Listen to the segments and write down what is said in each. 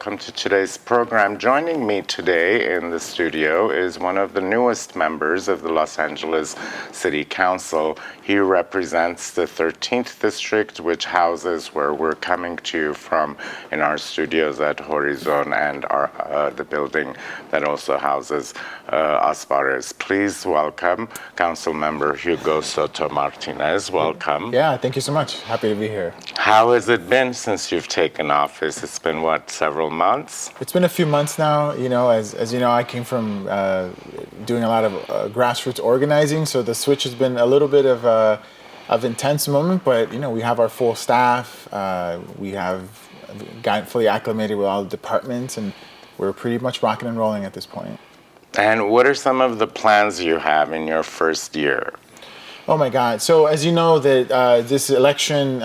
welcome to today's program. Joining me today in the studio is one of the newest members of the Los Angeles City Council. He represents the 13th District, which houses where we're coming to you from in our studios at Horizon and the building that also houses Asbarez. Please welcome Councilmember Hugo Soto-Martinez. Welcome. Yeah, thank you so much. Happy to be here. How has it been since you've taken office? It's been, what, several months? It's been a few months now. You know, as you know, I came from doing a lot of grassroots organizing, so the switch has been a little bit of intense moment, but, you know, we have our full staff. We have gotten fully acclimated with all the departments, and we're pretty much rocking and rolling at this point. And what are some of the plans you have in your first year? Oh my God! So as you know, that this election,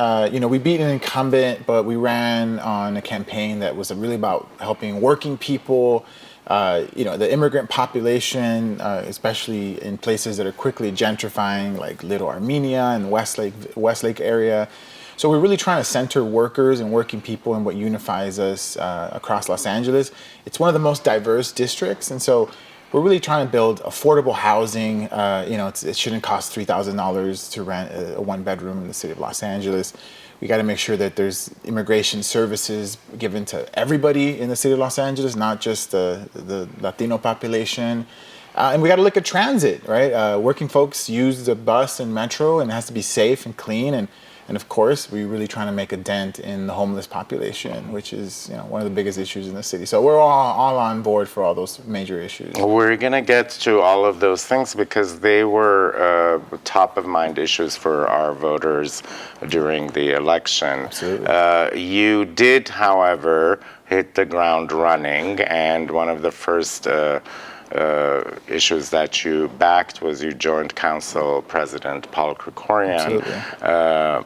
we beat an incumbent, but we ran on a campaign that was really about helping working people, the immigrant population, especially in places that are quickly gentrifying, like Little Armenia and Westlake area. So we're really trying to center workers and working people in what unifies us across Los Angeles. It's one of the most diverse districts, and so we're really trying to build affordable housing. It shouldn't cost $3,000 to rent a one-bedroom in the city of Los Angeles. We got to make sure that there's immigration services given to everybody in the city of Los Angeles, not just the Latino population. And we got to look at transit, right? Working folks use the bus and metro, and it has to be safe and clean. And of course, we're really trying to make a dent in the homeless population, which is one of the biggest issues in the city. So we're all on board for all those major issues. We're going to get to all of those things because they were top of mind issues for our voters during the election. Absolutely. You did, however, hit the ground running, and one of the first issues that you backed was you joined Council President Paul Krikorian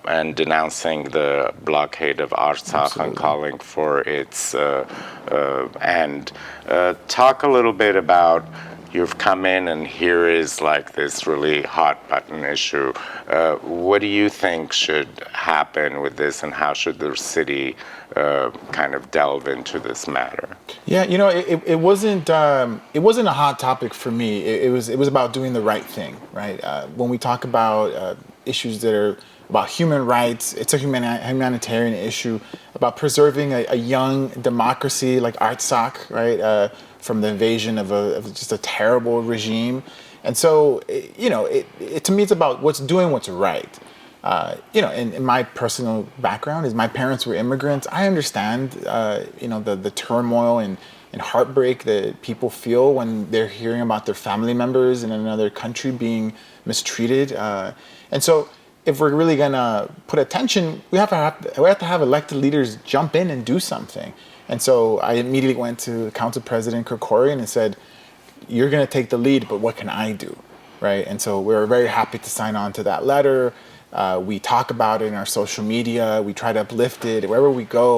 and denouncing the blockade of Artsakh and calling for its end. Talk a little bit about, you've come in and here is like this really hot button issue. What do you think should happen with this, and how should the city kind of delve into this matter? Yeah, it wasn't a hot topic for me. It was about doing the right thing, right? When we talk about issues that are about human rights, it's a humanitarian issue about preserving a young democracy like Artsakh, right? From the invasion of just a terrible regime. And so, to me, it's about doing what's right. In my personal background is my parents were immigrants. I understand, the turmoil and heartbreak that people feel when they're hearing about their family members in another country being mistreated. And so if we're really gonna put attention, we have to have elected leaders jump in and do something. And so I immediately went to Council President Krikorian and said, "You're going to take the lead, but what can I do?" Right? And so we were very happy to sign on to that letter. We talk about it in our social media. We try to uplift it wherever we go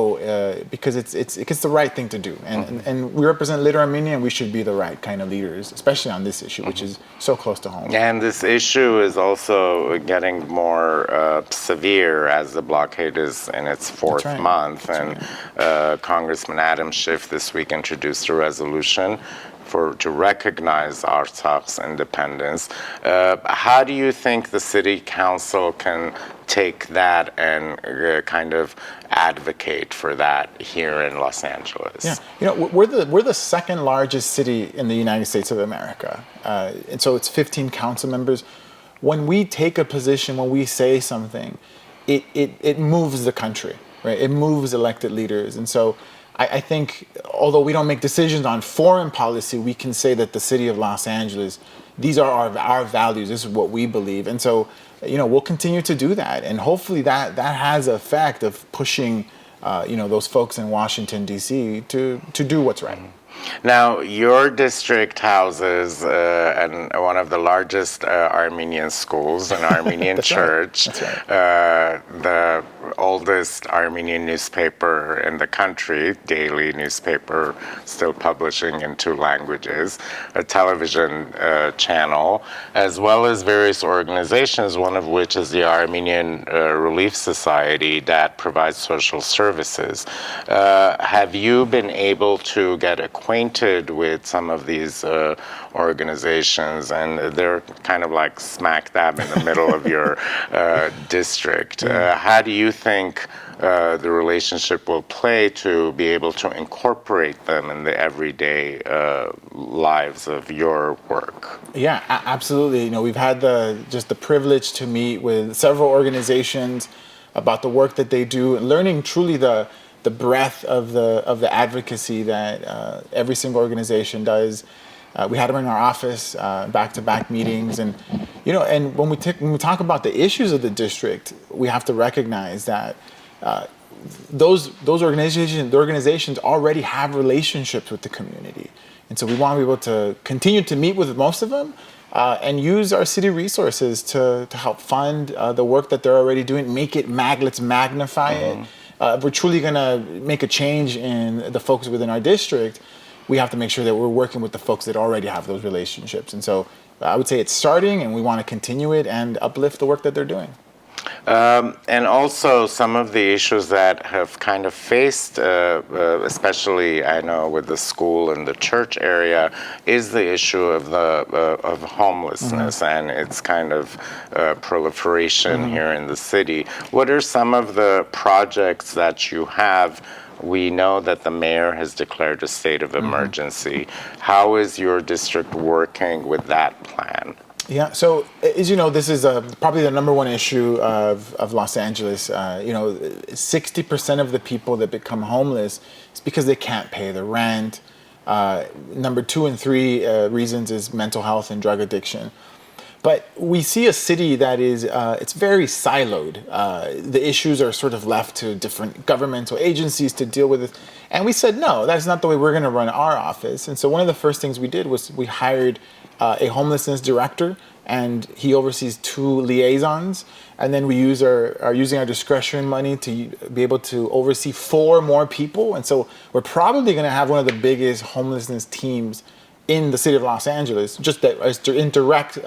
because it's the right thing to do. And we represent Little Armenia, and we should be the right kind of leaders, especially on this issue, which is so close to home. And this issue is also getting more severe as the blockade is in its fourth month. Congressman Adam Schiff this week introduced a resolution to recognize Artsakh's independence. How do you think the city council can take that and kind of advocate for that here in Los Angeles? Yeah, we're the second largest city in the United States of America, and so it's 15 council members. When we take a position, when we say something, it moves the country, right? It moves elected leaders, and so I think, although we don't make decisions on foreign policy, we can say that the city of Los Angeles, these are our values. This is what we believe. And so, we'll continue to do that. And hopefully that has an effect of pushing, those folks in Washington, D.C. to do what's right. Now, your district houses one of the largest Armenian schools, an Armenian church. That's right. The oldest Armenian newspaper in the country, daily newspaper, still publishing in 2 languages, a television channel, as well as various organizations, one of which is the Armenian Relief Society that provides social services. Have you been able to get acquainted with some of these organizations? And they're kind of like smack dab in the middle of your district. How do you think the relationship will play to be able to incorporate them in the everyday lives of your work? Yeah, absolutely. You know, we've had the privilege to meet with several organizations about the work that they do, and learning truly the breadth of the advocacy that every single organization does. We had them in our office, back-to-back meetings, and and when we talk about the issues of the district, we have to recognize that those organizations already have relationships with the community, and so we want to be able to continue to meet with most of them and use our city resources to help fund the work that they're already doing. Let's magnify it. If we're truly going to make a change in the folks within our district, we have to make sure that we're working with the folks that already have those relationships. And so I would say it's starting, and we want to continue it and uplift the work that they're doing. And also some of the issues that have kind of faced, especially I know with the school and the church area, is the issue of homelessness and its kind of proliferation here in the city. What are some of the projects that you have? We know that the mayor has declared a state of emergency. How is your district working with that plan? Yeah, so as you know, this is probably the number one issue of Los Angeles. 60% of the people that become homeless is because they can't pay the rent. Number 2 and 3 reasons is mental health and drug addiction. But we see a city that is, it's very siloed. The issues are sort of left to different governmental agencies to deal with it. And we said, no, that's not the way we're going to run our office. And so one of the first things we did was we hired a homelessness director, and he oversees 2 liaisons. And then we are using our discretionary money to be able to oversee 4 more people. And so we're probably going to have one of the biggest homelessness teams in the city of Los Angeles, just that as in direct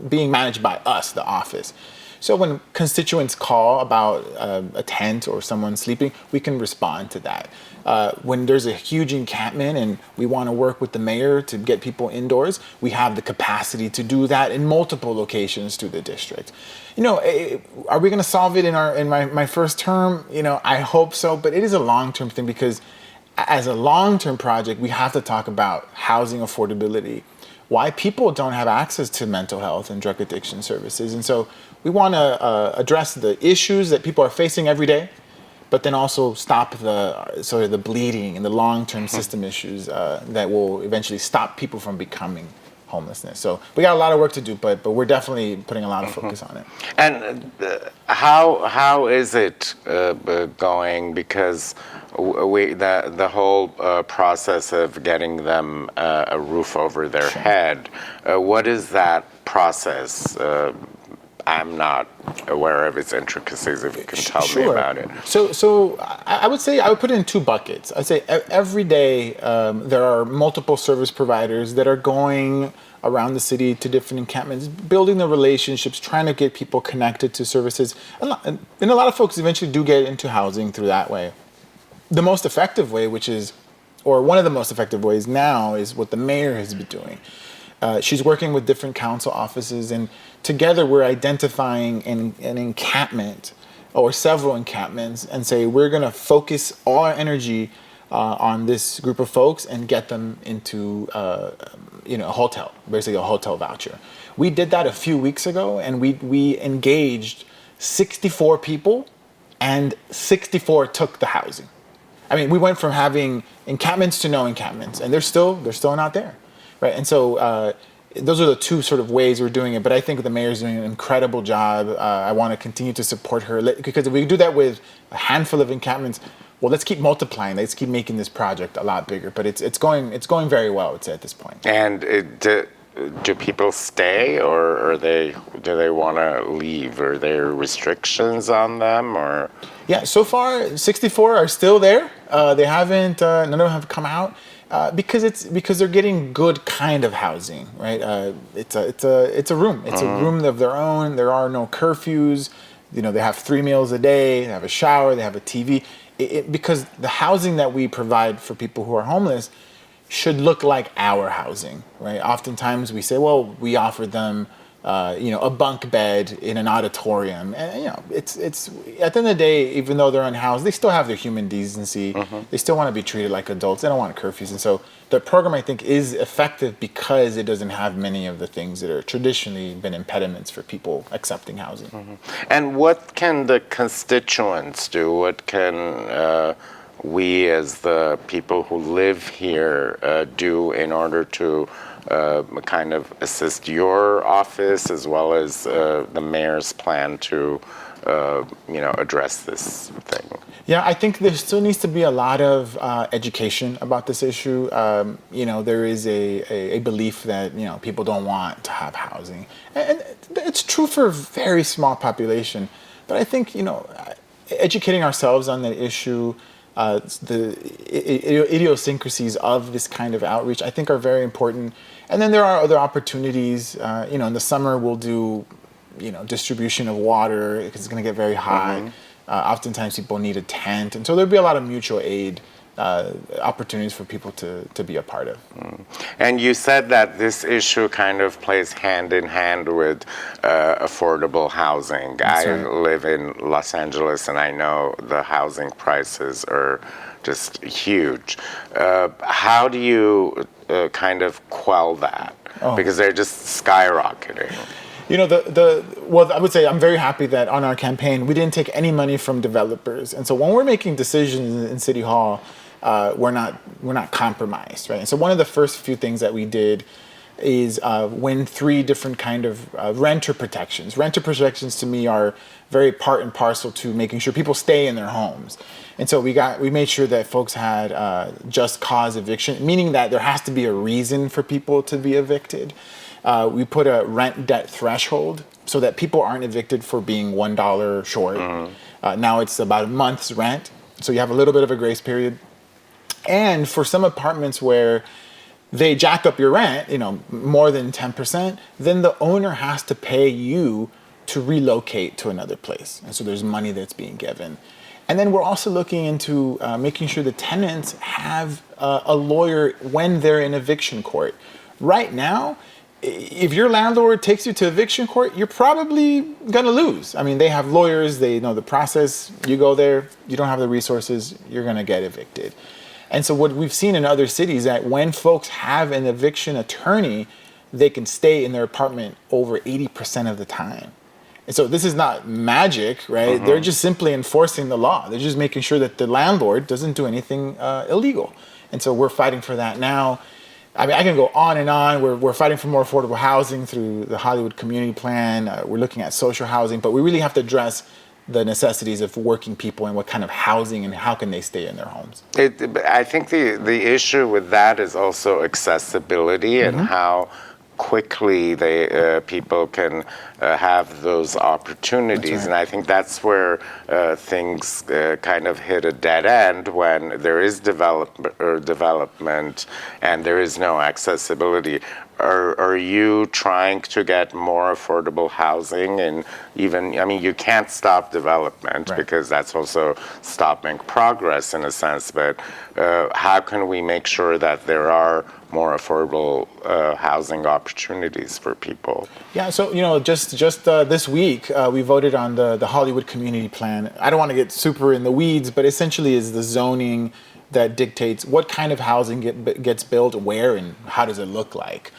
being managed by us, the office. So when constituents call about a tent or someone sleeping, we can respond to that. When there's a huge encampment and we want to work with the mayor to get people indoors, we have the capacity to do that in multiple locations through the district. Are we going to solve it in my first term? I hope so, but it is a long-term thing, because as a long-term project, we have to talk about housing affordability, why people don't have access to mental health and drug addiction services. And so we want to address the issues that people are facing every day, but then also stop the bleeding and the long-term system issues that will eventually stop people from becoming homelessness. So we got a lot of work to do, but we're definitely putting a lot of focus on it. And how is it going? Because the whole process of getting them a roof over their head, what is that process? I'm not aware of its intricacies. If you can tell me about it. So I would say I would put it in 2 buckets. I'd say every day there are multiple service providers that are going around the city to different encampments, building the relationships, trying to get people connected to services. And a lot of folks eventually do get into housing through that way. The most effective way, one of the most effective ways now, is what the mayor has been doing. She's working with different council offices, and together we're identifying an encampment or several encampments and say we're going to focus all our energy on this group of folks and get them into a hotel, basically a hotel voucher. We did that a few weeks ago, and we engaged 64 people, and 64 took the housing. I mean, we went from having encampments to no encampments, and they're still not there, right? And so those are the 2 sort of ways we're doing it. But I think the mayor's doing an incredible job. I want to continue to support her, because if we do that with a handful of encampments, well, let's keep multiplying. Let's keep making this project a lot bigger. But it's going very well, I would say, at this point. And do people stay, or do they want to leave? Are there restrictions on them, or? Yeah, so far 64 are still there. They haven't, none of them have come out because they're getting good kind of housing, right? It's a room. It's a room of their own. There are no curfews. You know, they have 3 meals a day. They have a shower. They have a TV. Because the housing that we provide for people who are homeless should look like our housing, right? Oftentimes we say, well, we offer them, a bunk bed in an auditorium, and it's at the end of the day, even though they're unhoused, they still have their human decency. They still want to be treated like adults. They don't want curfews, and so the program, I think, is effective because it doesn't have many of the things that are traditionally been impediments for people accepting housing. And what can the constituents do? What can we, as the people who live here, do in order to kind of assist your office as well as the mayor's plan to, address this thing? Yeah, I think there still needs to be a lot of education about this issue. There is a belief that, people don't want to have housing. And it's true for a very small population. But I think, educating ourselves on the issue, the idiosyncrasies of this kind of outreach, I think are very important. And then there are other opportunities. In the summer we'll do, distribution of water because it's going to get very hot. Oftentimes people need a tent. And so there'll be a lot of mutual aid opportunities for people to be a part of. And you said that this issue kind of plays hand in hand with affordable housing. That's I right. live in Los Angeles, and I know the housing prices are just huge. How do you kind of quell that? Because they're just skyrocketing. Well, I would say I'm very happy that on our campaign, we didn't take any money from developers. And so when we're making decisions in City Hall, we're not compromised, right? And so one of the first few things that we did is win 3 different kind of renter protections. Renter protections to me are very part and parcel to making sure people stay in their homes. And so we made sure that folks had just cause eviction, meaning that there has to be a reason for people to be evicted. We put a rent debt threshold so that people aren't evicted for being $1 short. Now it's about a month's rent, so you have a little bit of a grace period. And for some apartments where they jack up your rent, more than 10%, then the owner has to pay you to relocate to another place. And so there's money that's being given. And then we're also looking into making sure the tenants have a lawyer when they're in eviction court. Right now, if your landlord takes you to eviction court, you're probably going to lose. I mean, they have lawyers, they know the process. You go there, you don't have the resources, you're going to get evicted. And so what we've seen in other cities that when folks have an eviction attorney, they can stay in their apartment over 80% of the time. And so this is not magic, right? They're just simply enforcing the law. They're just making sure that the landlord doesn't do anything illegal. And so we're fighting for that now. I mean, I can go on and on. We're fighting for more affordable housing through the Hollywood Community Plan. We're looking at social housing, but we really have to address the necessities of working people and what kind of housing and how can they stay in their homes. I think the issue with that is also accessibility and how quickly people can have those opportunities. That's right. And I think that's where things kind of hit a dead end when there is development and there is no accessibility. Are you trying to get more affordable housing? And you can't stop development, right, because that's also stopping progress in a sense, but how can we make sure that there are more affordable housing opportunities for people? Yeah, so just this week we voted on the Hollywood Community Plan. I don't want to get super in the weeds, but essentially is the zoning that dictates what kind of housing gets built, where, and how does it look like.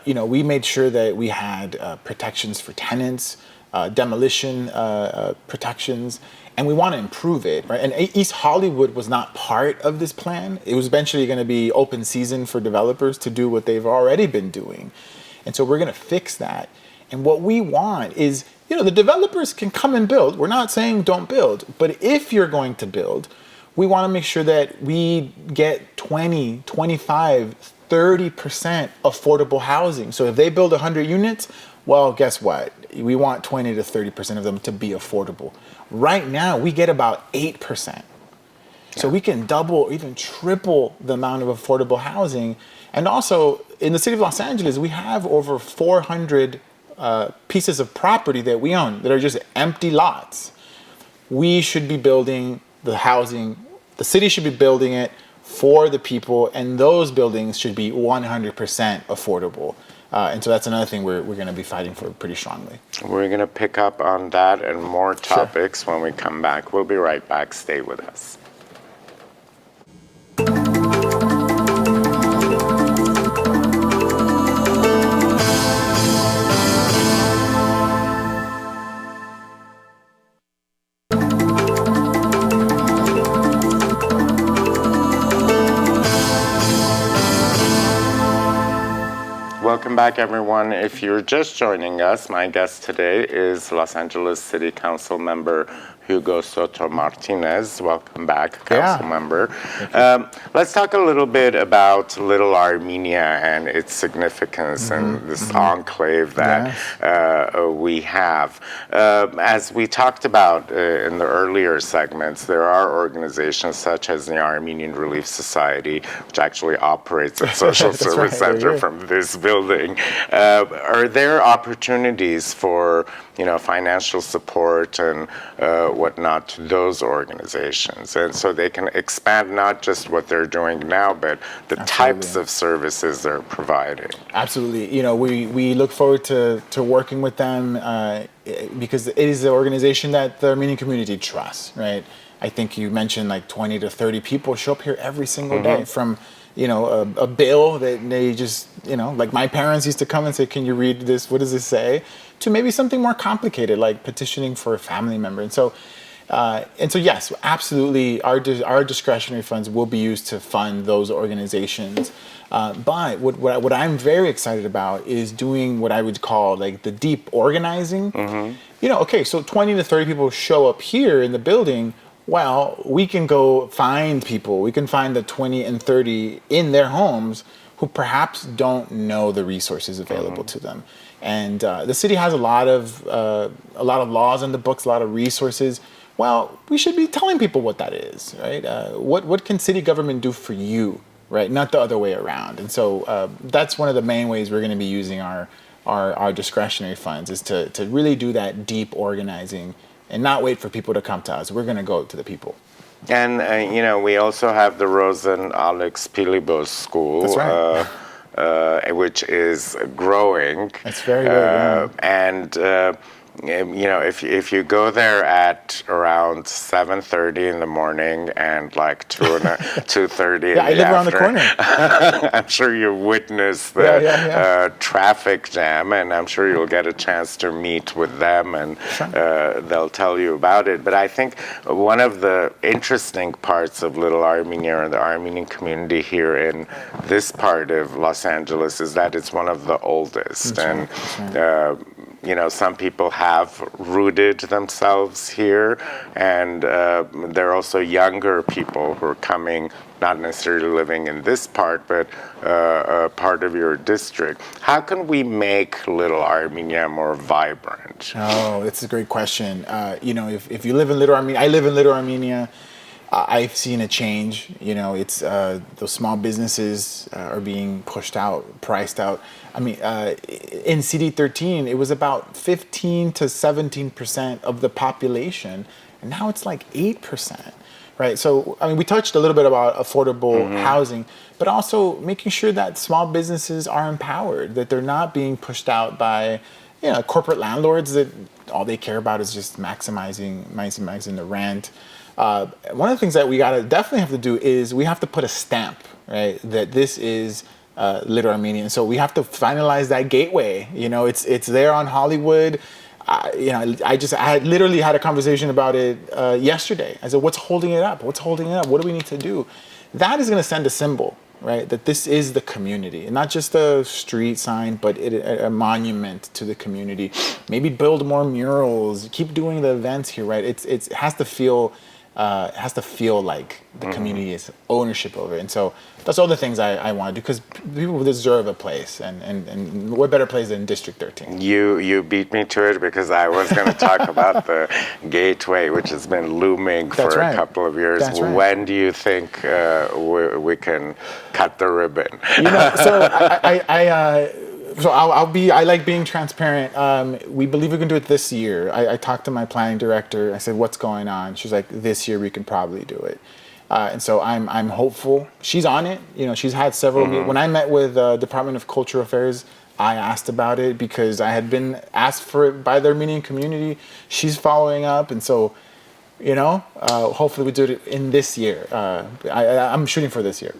We made sure that we had protections for tenants, demolition protections, and we want to improve it, right? And East Hollywood was not part of this plan. It was eventually going to be open season for developers to do what they've already been doing. And so we're going to fix that. And what we want is, the developers can come and build. We're not saying don't build, but if you're going to build, we want to make sure that we get 20, 25, 30% affordable housing. So if they build 100 units, well, guess what? We want 20 to 30% of them to be affordable. Right now, we get about 8%. So we can double or even triple the amount of affordable housing. And also, in the city of Los Angeles, we have over 400 pieces of property that we own that are just empty lots. We should be building the housing, the city should be building it for the people, and those buildings should be 100% affordable. And so that's another thing we're going to be fighting for pretty strongly. We're going to pick up on that and more topics when we come back. We'll be right back. Stay with us. Welcome back, everyone. If you're just joining us, my guest today is Los Angeles City Council member Hugo Soto-Martinez. Welcome back, Council member. Let's talk a little bit about Little Armenia and its significance and this enclave that we have. As we talked about in the earlier segments, there are organizations such as the Armenian Relief Society, which actually operates a social service center from this building. Are there opportunities for financial support and whatnot to those organizations, and so they can expand not just what they're doing now, but the types of services they're providing? Absolutely. We look forward to working with them because it is an organization that the Armenian community trusts, right? I think you mentioned like 20 to 30 people show up here every single day from a bill that they just, like my parents used to come and say, can you read this? What does this say? To maybe something more complicated, like petitioning for a family member. And so yes, absolutely, our discretionary funds will be used to fund those organizations. But what I'm very excited about is doing what I would call like the deep organizing. So 20 to 30 people show up here in the building. Well, we can go find people. We can find the 20 and 30 in their homes who perhaps don't know the resources available to them. And the city has a lot of laws in the books, a lot of resources. Well, we should be telling people what that is, right? What can city government do for you, right? Not the other way around. And so that's one of the main ways we're going to be using our discretionary funds, is to really do that deep organizing and not wait for people to come to us. We're going to go to the people. And, we also have the Rosen Alex Pilibos School. That's right. Which is growing. That's very good. And if you go there at around 7:30 in the morning and like 2:30 in the I live around the corner. I'm sure you witnessed the traffic jam, and I'm sure you'll get a chance to meet with them, and they'll tell you about it. But I think one of the interesting parts of Little Armenia and the Armenian community here in this part of Los Angeles is that it's one of the oldest. Some people have rooted themselves here, and there are also younger people who are coming, not necessarily living in this part, but part of your district. How can we make Little Armenia more vibrant? Oh, that's a great question. If you live in Little Armenia, I live in Little Armenia. I've seen a change. It's those small businesses are being pushed out, priced out. I mean, in CD13, it was about 15 to 17% of the population, and now it's like 8%, right? So, we touched a little bit about affordable housing, but also making sure that small businesses are empowered, that they're not being pushed out by, corporate landlords that all they care about is just maximizing the rent. One of the things that we definitely have to do is we have to put a stamp, right, that this is Little Armenia. And so we have to finalize that gateway. It's there on Hollywood. I literally had a conversation about it yesterday. I said, what's holding it up? What do we need to do? That is going to send a symbol, right, that this is the community, and not just a street sign, but a monument to the community. Maybe build more murals, keep doing the events here, right? It has to feel it has to feel like the community is ownership over it. And so that's all the things I want to do, because people deserve a place, and what better place than District 13? You beat me to it, because I was going to talk about the gateway, which has been looming for That's right. a couple of years. That's right. When do you think we can cut the ribbon? So I like being transparent. We believe we can do it this year. I talked to my planning director. I said, "What's going on?" She's like, "This year we can probably do it." And so I'm hopeful. She's on it. She's had several. When I met with Department of Cultural Affairs, I asked about it because I had been asked for it by the Armenian community. She's following up, and so hopefully we do it in this year. I'm shooting for this year.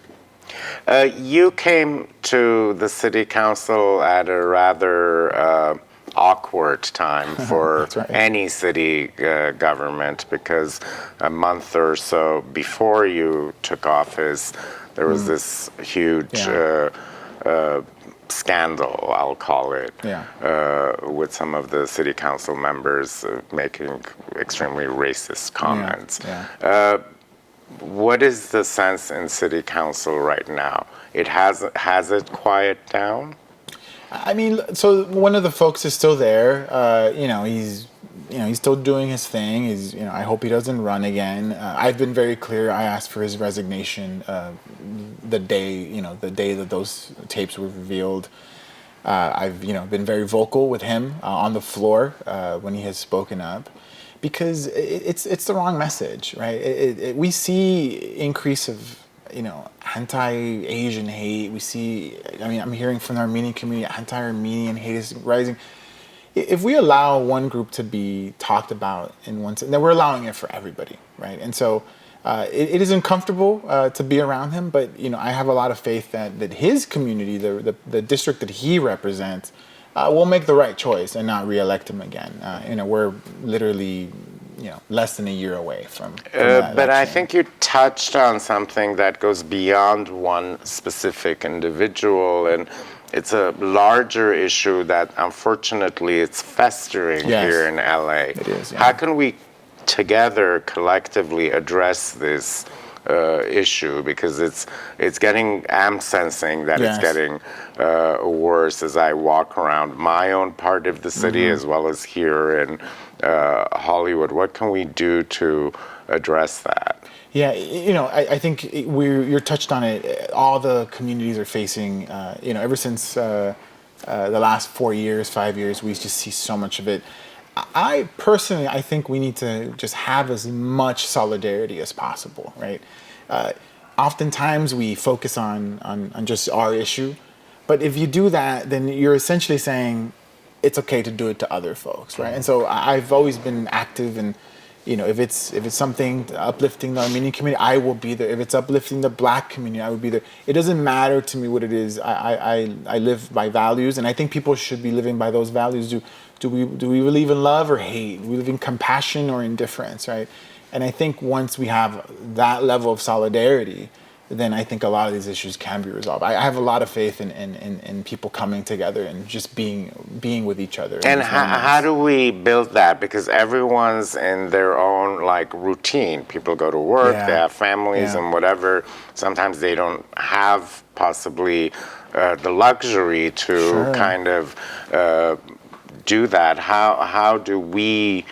You came to the city council at a rather awkward time for That's right. any city government, because a month or so before you took office, there was this huge scandal, I'll call it, with some of the city council members making extremely racist comments. What is the sense in city council right now? Has it quiet down? I mean, so one of the folks is still there. He's still doing his thing. I hope he doesn't run again. I've been very clear. I asked for his resignation the day that those tapes were revealed. I've been very vocal with him on the floor when he has spoken up, because it's the wrong message, right? We see increase of anti-Asian hate. We see, I'm hearing from the Armenian community, anti-Armenian hate is rising. If we allow one group to be talked about in one sense, then we're allowing it for everybody, right? And so it is uncomfortable to be around him, but I have a lot of faith that his community, the district that he represents, will make the right choice and not reelect him again. We're literally less than a year away from that but I election. think you touched on something that goes beyond one specific individual, and it's a larger issue that unfortunately it's festering here in LA. It is, yeah. How can we together collectively address this issue, because it's getting, I'm sensing that it's getting worse as I walk around my own part of the city as well as here in Hollywood. What can we do to address that? Yeah, I think you're touched on it. All the communities are facing, ever since the last 4 years, 5 years, we just see so much of it. I personally think we need to just have as much solidarity as possible, right? Oftentimes we focus on just our issue, but if you do that, then you're essentially saying it's okay to do it to other folks, right? And so I've always been active in, if it's something uplifting the Armenian community, I will be there. If it's uplifting the Black community, I will be there. It doesn't matter to me what it is. I live by values, and I think people should be living by those values. Do we believe in love or hate? Do we believe in compassion or indifference, right? And I think once we have that level of solidarity, then I think a lot of these issues can be resolved. I have a lot of faith in people coming together and just being with each other. And how do we build that? Because everyone's in their own routine. People go to work, they have families and whatever. Sometimes they don't have possibly the luxury to kind of do that. How do we,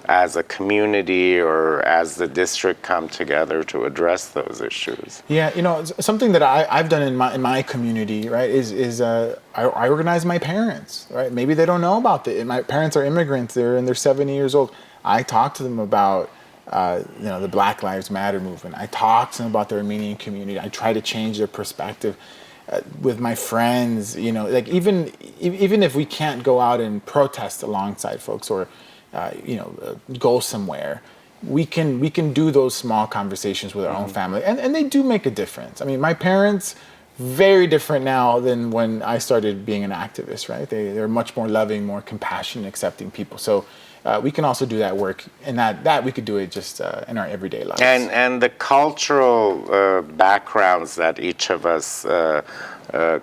as a community or as the district, come together to address those issues? Yeah, something that I've done in my community, right, is I organize my parents, right? Maybe they don't know about it. My parents are immigrants. They're in their 70 years old. I talk to them about the Black Lives Matter movement. I talk to them about the Armenian community. I try to change their perspective. With my friends, even if we can't go out and protest alongside folks or go somewhere, we can do those small conversations with our own family, and they do make a difference. My parents, very different now than when I started being an activist, right? They're much more loving, more compassionate, accepting people. So we can also do that work, and that we could do it just in our everyday lives. And the cultural backgrounds that each of us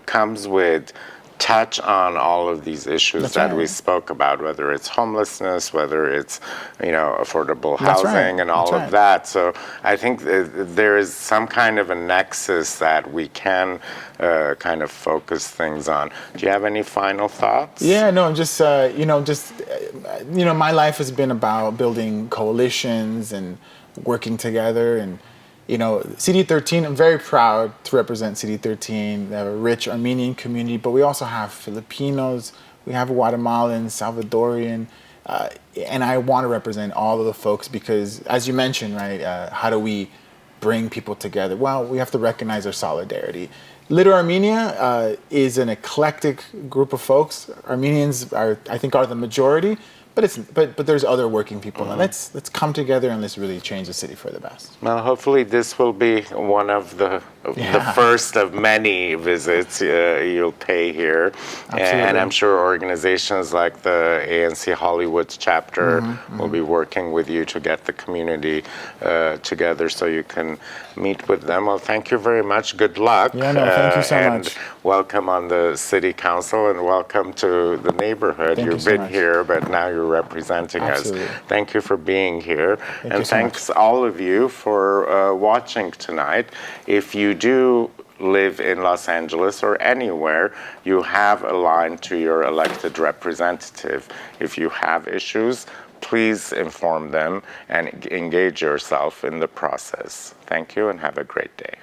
comes with, touch on all of these issues That's that right. we spoke about, whether it's homelessness, whether it's, affordable That's housing right. and all That's of right. that. So I think there is some kind of a nexus that we can kind of focus things on. Do you have any final thoughts? Yeah, no, just my life has been about building coalitions and working together, and CD13. I'm very proud to represent CD13. They have a rich Armenian community, but we also have Filipinos, we have Guatemalans, Salvadorian, and I want to represent all of the folks because, as you mentioned, right, how do we bring people together? Well, we have to recognize their solidarity. Little Armenia is an eclectic group of folks. Armenians I think, are the majority, but there's other working people. And let's come together and let's really change the city for the best. Well, hopefully this will be one of the first of many visits you'll pay here. Absolutely. And I'm sure organizations like the ANC Hollywood chapter will be working with you to get the community together so you can meet with them. Well, thank you very much. Good luck. Yeah, no, thank you so and much. welcome on the city council and welcome to the neighborhood. Thank you You've so been much. here, but now you're representing Absolutely. us. Thank you for being here. Thank and you so thanks all of you for watching tonight. If you do live in Los Angeles or anywhere, you have a line to your elected representative. If you have issues, please inform them and engage yourself in the process. Thank you and have a great day.